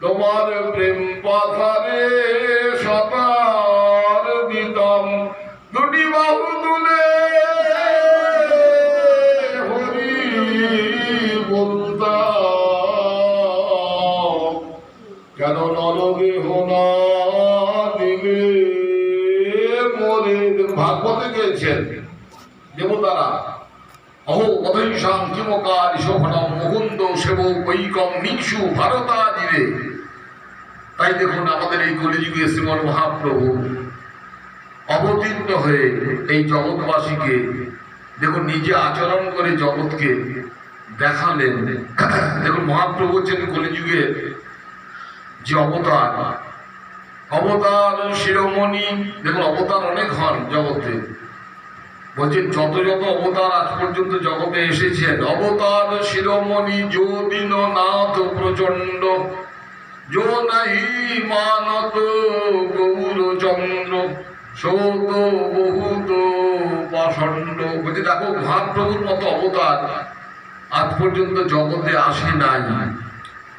তোমার প্রেম পাথারে সাঁতার দিতাম, দুটি বাহু তুলে হরি বলতাম। কেন নরদেহ না দিলে মরে। ভাগবতে গেছেন দেবতারা, অহো অধৈষাং কিমকার শোভনম মুকুন্দ সেব বৈকম মিংসু ভারতাদিরে। তাই দেখুন আমাদের এই কলিযুগে শ্রীমন মহাপ্রভু অবতীর্ণ হয়ে এই জগৎবাসীকে দেখুন নিজে আচরণ করে জগৎকে দেখালেন। দেখুন মহাপ্রভু হচ্ছেন কলিযুগে যে অবতার, অবতার শিরোমণি। দেখুন অবতার অনেক হন জগতে, বলছেন যত যত অবতার আজ পর্যন্ত জগতে এসেছেন, অবতার শিরোমণি যো দীন নাথ প্রচন্ড, যো নাহি মানত গৌরচন্দ্র, সৌত বহুত পাষণ্ড। বলছে দেখো মহাপ্রভুর মতো অবতার আজ পর্যন্ত জগতে আসে নাই।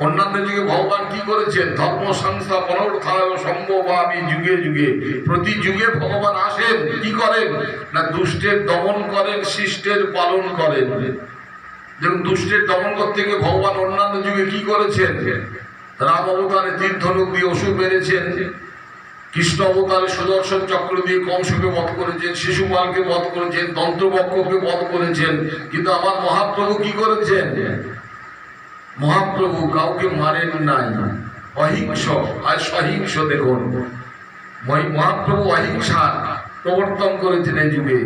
অন্যান্য যুগে ভগবান কি করেছেন? ধর্ম সংস্থা পুনরুত্থায় সম্ভবামী যুগে যুগে। প্রতি যুগে ভগবান আসেন, কি করেন না দুষ্টের দমন করেন, শিষ্টের পালন করেন। যেমন দুষ্টের দমন করতে গিয়ে ভগবান অন্যান্য যুগে কি করেছেন? রাম অবতারে তীর ধনুক দিয়ে অসুর মেরেছেন, কৃষ্ণ অবতারে সুদর্শন চক্র দিয়ে কংসকে বধ করেছেন, শিশুপালকে বধ করেছেন, দন্তবক্ষকে বধ করেছেন। কিন্তু আমার মহাপ্রভু কি করেছেন? মহাপ্রভু কাউকে মারেন নাই, অহিংস আর সহিংস। দেখুন মহাপ্রভু অহিংসার প্রবর্তন করেছেন এই যুগে।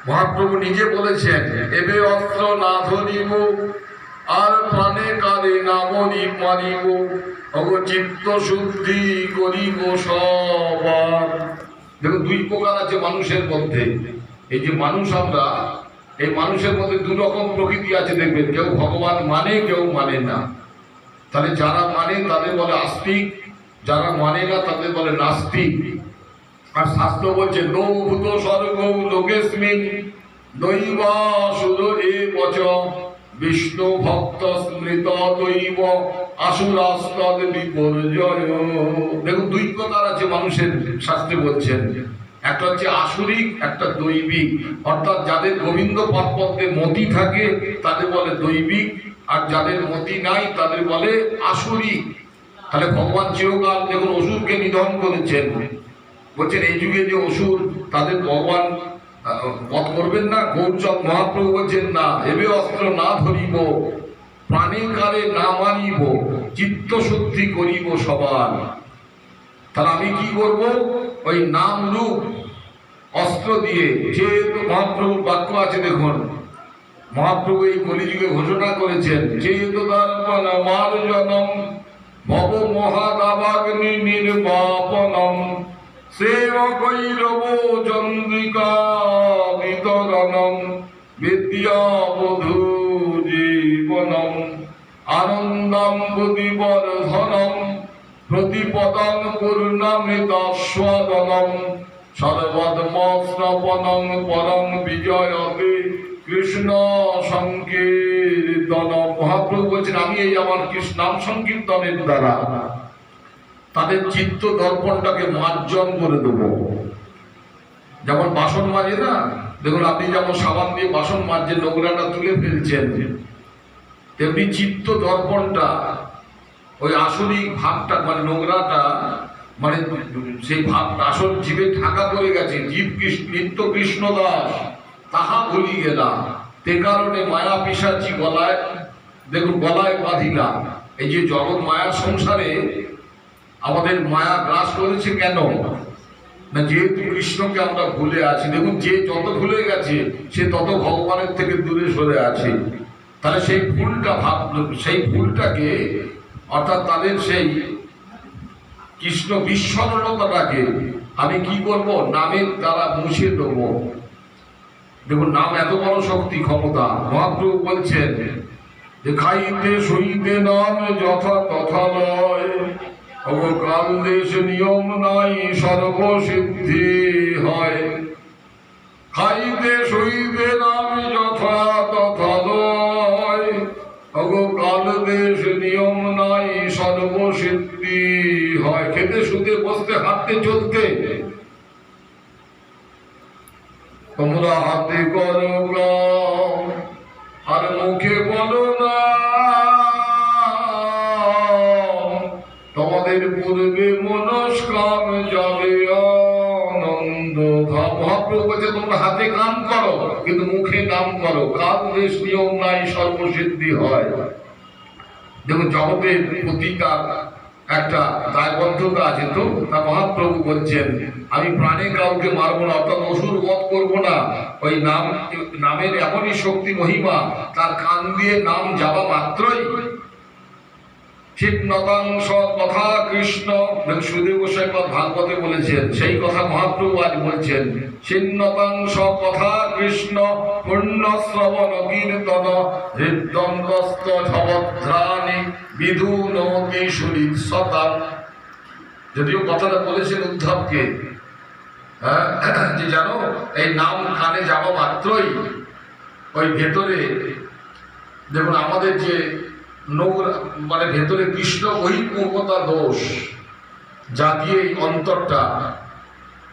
মহাপ্রভু নিজে বলেছেন, এবে অস্ত্র না ধরিব আর প্রাণে কারে না মারিব, অগো চিত্ত শুদ্ধি করিব সবার। দেখুন দুই প্রকার আছে মানুষের মধ্যে। এই যে মানুষ আমরা, এই মানুষের মধ্যে দু রকম প্রকৃতি আছে দেখবেন, কেউ ভগবান মানে, কেউ মানে না। তাহলে যারা মানে তাদের বলে আস্তিক, যারা মানে না তাদের বলে নাস্তিক। আর শাস্ত্র বলছে দৌভূত স্বর্গ লোকেস্মিন দৈবাসুর এ বচ, বিষ্ণু ভক্ত স্মৃত দৈব আসুরাস্তদ বিপর্যয়। দেখুন দুই প্রকার আছে মানুষের, শাস্ত্রে বলছেন। একটা হচ্ছে আসুরিক, একটা দৈবিক। অর্থাৎ যাদের গোবিন্দ পদপদ্মে মতি থাকে তাদের বলে দৈবিক, আর যাদের মতি নাই তাদের বলে আসুরিক। তাহলে ভগবান চিরকাল দেখুন অসুরকে নিধন করেছেন। বলছেন এই যুগে যে অসুর তাদের ভগবান বধ করবেন না। গৌরচন্দ মহাপ্রভু বলছেন না, এবে অস্ত্র না ধরিব প্রাণী কালে না মানিব, চিত্ত শুদ্ধি করিব সবার। তাহলে আমি কি করব? ওই নাম রূপ অস্ত্র দিয়ে, যেহেতু মহাপ্রভুর বাক্য আছে দেখুন, মহাপ্রভু এই কলিযুগে ঘোষণা করেছেন, যেহেতু দর্পণ মার্জনম ভব মহাদাবাগ্নি নির্বাপনম, সেবকৈরব চন্দ্রিকা বিতরণম, বিদ্যাবধূ জীবনম, আনন্দম বুদ্ধিবর্ধনম, প্রতিপদং পূর্ণামৃতস্বাদনম, সর্বধর্মস্নপনং পরম বিজয়তে কৃষ্ণ সংকীর্তনম। মহাপ্রভু বলছেন আমি এই আমার কৃষ্ণ নাম সংকীর্তনের দ্বারা তাদের চিত্ত দর্পণটাকে মার্জন করে দেবো। যেমন বাসন মাজে না, দেখুন আপনি যেমন সাবান দিয়ে বাসন মাজছেন, নোংরাটা তুলে ফেলছেন, তেমনি চিত্ত দর্পণটা ওই আসরিক ভাবটা মানে নোংরাটা, মানে সেই ভাবটা আসল জীবে ঢাকা পড়ে গেছে। জীব নিত্য কৃষ্ণ দাস তাহা ভুলি গেলাম, তে কারণে মায়া পিশাচি গলায়, দেখুন গলায় বাঁধিলাম। এই যে জগৎ মায়ার সংসারে আমাদের মায়া গ্রাস করেছে কেন না? যেহেতু কৃষ্ণকে আমরা ভুলে আছি। দেখুন যে যত ভুলে গেছে সে তত ভগবানের থেকে দূরে সরে আছে। তাহলে সেই ভুলটা সেই ভুলটাকে, অর্থাৎ তাদের সেই কৃষ্ণ বিস্মরণতাটাকে আমি কি করব? নামের দ্বারা মুছে দেব। দেখুন নাম এত বড় শক্তি, ক্ষমতা। মহাপ্রভু বলছেন যে খাইতে শুইতে নাম যথা তথা লয়, কাল দেশ নিয়ম নাই সর্বসিদ্ধি হয়। খাইতে শুইতে নাম যথা তথা লয়, কাল দেশ নিয়ম নাই সর্বসিদ্ধি হয়। খেতে শুতে বসতে হাঁটতে চলতে তোমরা হাতে করো গাও আর মুখে বলো না তোমাদের পূর্বে মনস্কাম যাবে আনন্দ ধাম। মহাপ্রভু বলছে তোমরা হাতে কাম করো কিন্তু মুখে নাম করো, কাল দেশ নিয়ম নাই সর্বসিদ্ধি হয়। দেখুন জগতের প্রতিকার একটা দায়বদ্ধতা আছে তো, তা মহাপ্রভু বলছেন আমি প্রাণে কাউকে মারবো না, অর্থাৎ অসুর বধ করবো না। ওই নামের এমনই শক্তি মহিমা, তার কান দিয়ে নাম যাওয়া মাত্রই চিন্নতাংশ কথা কৃষ্ণ। সুদেব গোস্বামী ভাগবতে বলেছেন, সেই কথা মহাপ্রভু আজ বলছেন। চিন্নতাংশ কথা কৃষ্ণ পুণ্য শ্রবণ কীর্তন হৃদন্তস্থ ভবদ্রাণী বিধুনতি সুরিৎসতা। যদিও কথাটা বলেছেন উদ্ধবকে, যে জানো এই নাম কানে যাওয়া মাত্রই ওই ভেতরে দেখুন আমাদের যে মানে ভেতরে কৃষ্ণ বহির্মুখতা দোষ যা দিয়ে এই অন্তরটা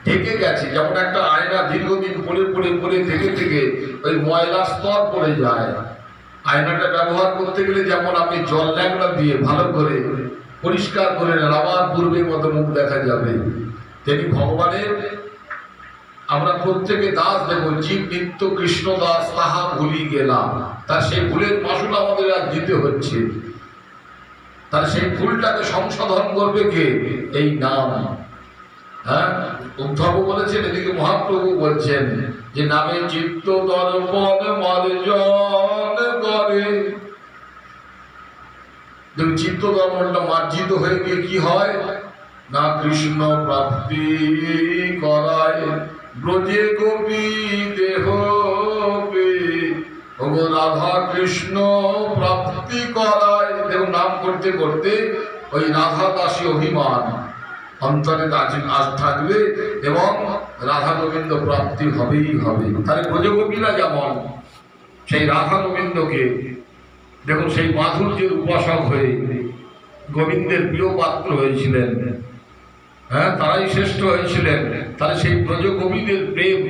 ঢেকে গেছে, যেমন একটা আয়না দীর্ঘদিন পরে পরে পরে থেকে থেকে ওই ময়লা স্তর পড়ে যায়। আয়নাটা ব্যবহার করতে গেলে যেমন আপনি জল ল্যাংড়া দিয়ে ভালো করে পরিষ্কার করে নেন, আবার পূর্বের মতো মুখ দেখা যাবে। তেমনি ভগবানের আমরা প্রত্যেকে দাস দেব, জীব নিত্য কৃষ্ণ দাস তাহা ভুলি গেলাম। তার সেই ভুলের মাসুল আমাদের আজ দিতে হচ্ছে। তার সেই ভুলটাকে সংশোধন করবে কে? এই নাম। হ্যাঁ, উদ্ধব বলেছেন, এদিকে মহাপ্রভু বলছেন যে নামে চিত্ত দর্পণ মার্জন করে। চিত্ত দর্পণটা মার্জিত হয়ে গিয়ে কি হয় না, কৃষ্ণ প্রাপ্তি করায়। ব্রজে গোপী দেহ রাধা কৃষ্ণ প্রাপ্তি করায়। দেখুন নাম করতে করতে ওই রাধা দাসী অভিমান অন্তরে আজ থাকবে এবং রাধা গোবিন্দ প্রাপ্তি হবেই হবে। তাহলে ব্রজগোপীরা যেমন সেই রাধা গোবিন্দকে দেখুন সেই মাধুর্যের উপাসক হয়ে গোবিন্দের প্রিয় পাত্র হয়েছিলেন, হ্যাঁ তারাই শ্রেষ্ঠ হয়েছিলেন। তাহলে সেই ব্রজগোপীদের প্রেম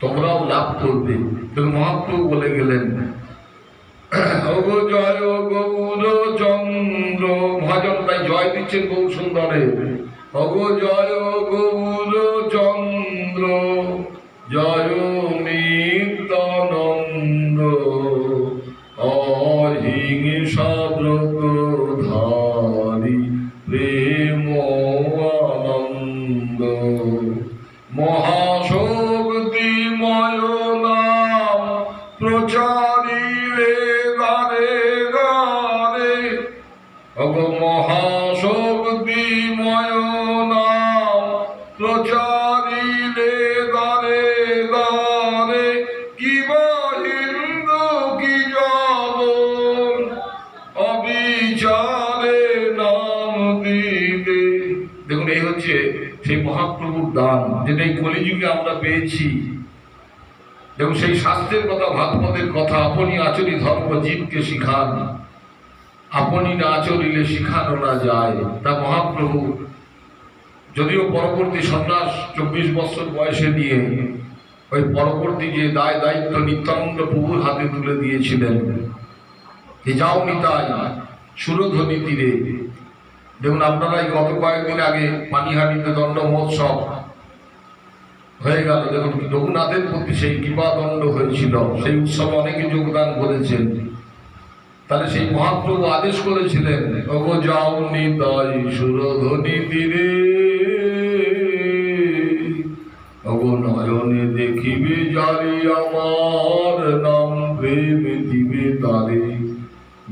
তোমরাও লাভ করবে। দেখুন মহাপ্রভু বলে গেলেন, ওগো জয় গৌর চন্দ্র। মহাজন তাই জয় দিচ্ছেন গৌর সুন্দরে। ওগো জয় গৌর চন্দ্র জয় নিত্যানন্দ অহিংসা ব্রতধারী প্রেম আনন্দ মহাশক্তিময় নাম প্রচারিলে গানে গানে। ওগো মহাশক্তিময় নাম প্রচারিলে গানে গানে। কি বা হিন্দু কি জগৎ অবিচারে নাম দিলে। দেখুন এই হচ্ছে সেই মহাপ্রভুর দান, যেটা এই কলিযুগে আমরা পেয়েছি। দেখুন সেই শাস্ত্রের কথা, ভাগবতের কথা, আপনি আচরি ধর্ম জীবকে শিখান, আপনি না আচরিলে শিখানো না যায়। তা মহাপ্রভু যদিও পরবর্তী সন্ন্যাস 24 বছর বয়সে নিয়ে ওই পরবর্তী যে দায়িত্ব নিত্যানন্দ প্রভুর হাতে তুলে দিয়েছিলেন, যে যাও নিতাই সুরধ্বনি তীরে। দেখুন আপনারা এই গত কয়েকদিন আগে পানিহাটিতে দণ্ড মহোৎসব হয়ে গেল। দেখুন রঘুনাথের প্রতি সেই কৃপাদণ্ড হয়েছিল, সেই উৎসবে অনেকে যোগদান করেছেন। তাহলে সেই মহাপ্রভু আদেশ করেছিলেন, ওগো যাও নিতাই সুরধ্বনি তীরে, ওগো নয়নে দেখিবে যারে আমার নাম প্রেম দিবে তারে।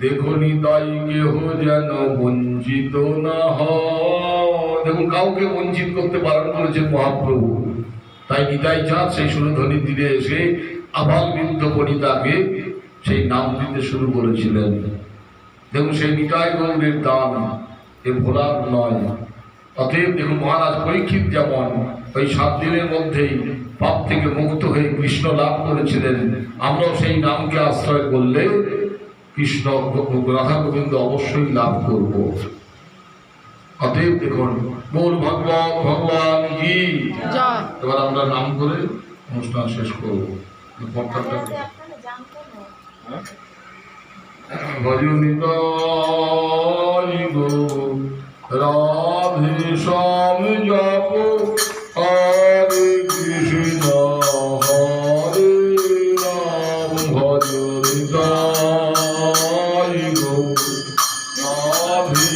দেখো নিতাই কেহ যেন বঞ্চিত না হয়। দেখুন কাউকে বঞ্চিত করতে বারণ করেছেন মহাপ্রভু। তাই নিতাই চাঁদ সেই সুরধ্বনি তীরে এসে আবাল বৃদ্ধ বনিতাকে সেই নাম দিতে শুরু করেছিলেন। দেখুন সেই নিতাই গৌরের দান এ ভোলার নয়। অতএব দেখুন মহারাজ পরীক্ষিত যেমন ওই 7 দিনের মধ্যেই পাপ থেকে মুক্ত হয়ে কৃষ্ণ লাভ করেছিলেন, আমরাও সেই নামকে আশ্রয় করলে কৃষ্ণ রাধা গোবিন্দ অবশ্যই লাভ করব। অতএব দেখুন মূল ভগবান ভগবান কি। এবার আমরা নাম করে অনুষ্ঠান শেষ করব। ভজনিত রাধে শ্যাম জপ হরে কৃষ্ণ হরে রাম ভজনিত রাধে